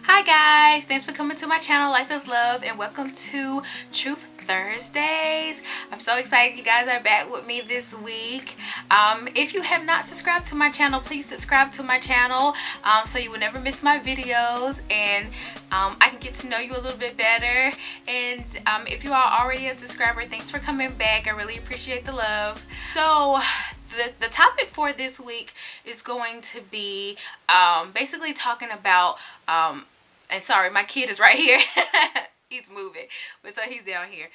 Hi guys, thanks for coming to my channel, Life is Love, and welcome to Truth Thursdays. I'm so excited you guys are back with me this week. If you have not subscribed to my channel, please subscribe to my channel so you will never miss my videos, and I can get to know you a little bit better. And if you are already a subscriber, thanks for coming back. I really appreciate the love. So the topic for this week is going to be basically talking about and sorry, my kid is right here. He's moving, but so he's down here.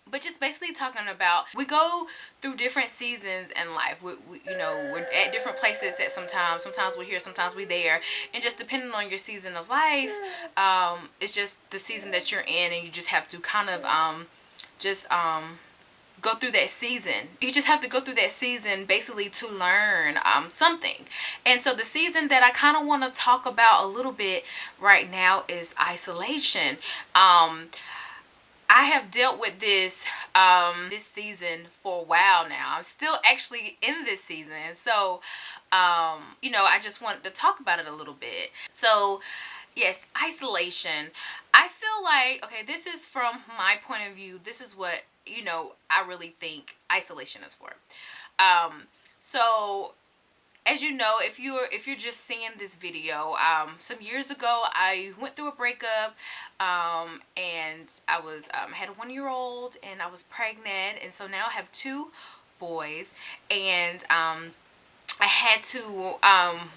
But just basically talking about, we go through different seasons in life. You know, we're at different places at sometimes we're here, sometimes we're there, and just depending on your season of life, it's just the season that you're in, and you just have to kind of go through that season. You just have to go through that season basically to learn something. And so the season that I kind of want to talk about a little bit right now is isolation. I have dealt with this this season for a while now. I'm still actually in this season, so you know, I just wanted to talk about it a little bit. So yes, isolation. I feel like, okay, this is from my point of view. This is what, you know, I really think isolation is for. So as you know, if you're just seeing this video, some years ago I went through a breakup, and I was had a 1-year-old, and I was pregnant, and so now I have 2 boys, and I had to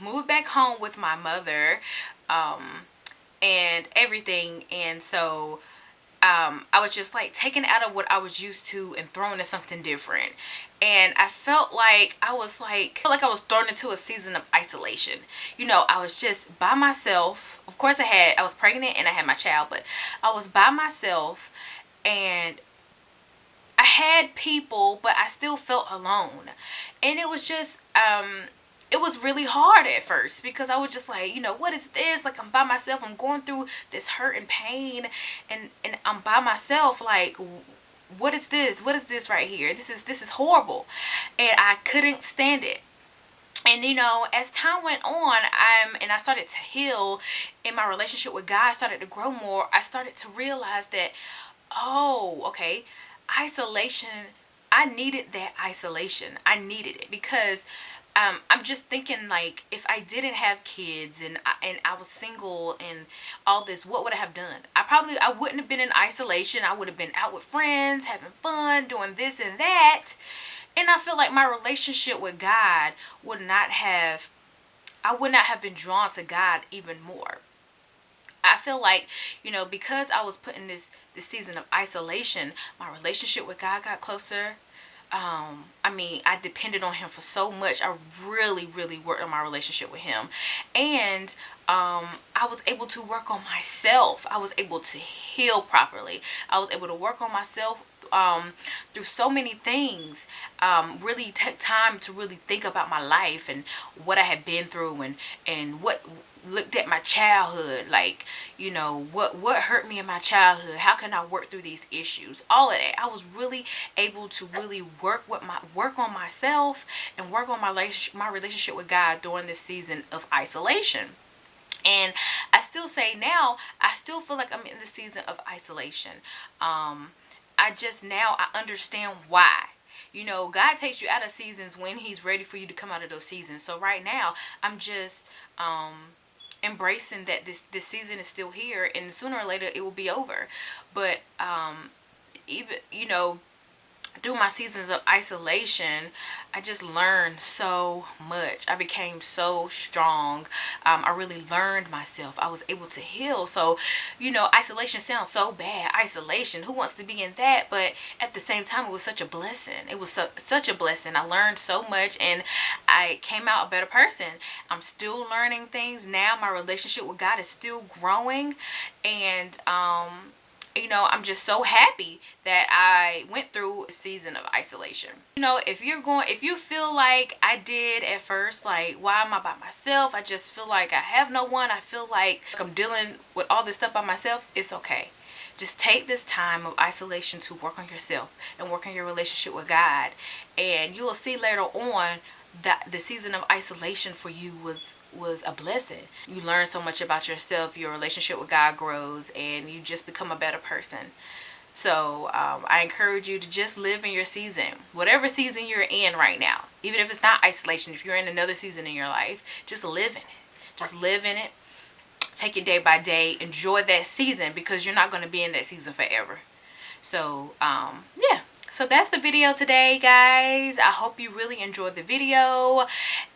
move back home with my mother and everything. And so I was just like taken out of what I was used to and thrown into something different. And I felt like I was thrown into a season of isolation. You know, I was just by myself. Of course I was pregnant and I had my child, but I was by myself, and I had people, but I still felt alone. And it was just it was really hard at first, because I was just like, you know, what is this? Like, I'm by myself. I'm going through this hurt and pain, and I'm by myself. Like, what is this? What is this right here? This is horrible. And I couldn't stand it. And you know, as time went on, I started to heal in my relationship with God. I started to grow more. I started to realize that, oh, okay, isolation, I needed that isolation. I needed it because I'm just thinking, like, if I didn't have kids and I was single and all this, what would I have done? I wouldn't have been in isolation. I would have been out with friends, having fun, doing this and that. And I feel like my relationship with God I would not have been drawn to God even more. I feel like, you know, because I was put in this season of isolation, my relationship with God got closer. I mean, I depended on him for so much. I really worked on my relationship with him. And I was able to work on myself. I was able to heal properly. I was able to work on myself through so many things. Really took time to really think about my life and what I had been through, and what looked at my childhood, like, you know, what hurt me in my childhood, how can I work through these issues, all of that. I was really able to really work on myself and work on my relationship with God during this season of isolation. And I still say now, I still feel like I'm in the season of isolation. Now I understand why. You know, God takes you out of seasons when he's ready for you to come out of those seasons. So right now, I'm just embracing that this season is still here, and sooner or later it will be over. But even, you know, through my seasons of isolation, I just learned so much. I became so strong. I really learned myself. I was able to heal. So, you know, isolation sounds so bad. Isolation, who wants to be in that? But at the same time, it was such a blessing. It was such a blessing. I learned so much, and I came out a better person. I'm still learning things now. My relationship with God is still growing, and you know, I'm just so happy that I went through a season of isolation. You know, if you feel like I did at first, like, why am I by myself? I just feel like I have no one. I feel like I'm dealing with all this stuff by myself. It's okay. Just take this time of isolation to work on yourself and work on your relationship with God. And you will see later on that the season of isolation for you was was a blessing. You learn so much about yourself, your relationship with God grows, and you just become a better person. So I encourage you to just live in your season, whatever season you're in right now. Even if it's not isolation, if you're in another season in your life, just live in it. Just live in it. Take it day by day. Enjoy that season, because you're not going to be in that season forever. So yeah. So that's the video today, guys. I hope you really enjoyed the video,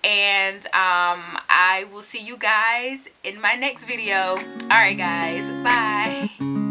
and I will see you guys in my next video. All right, guys. Bye.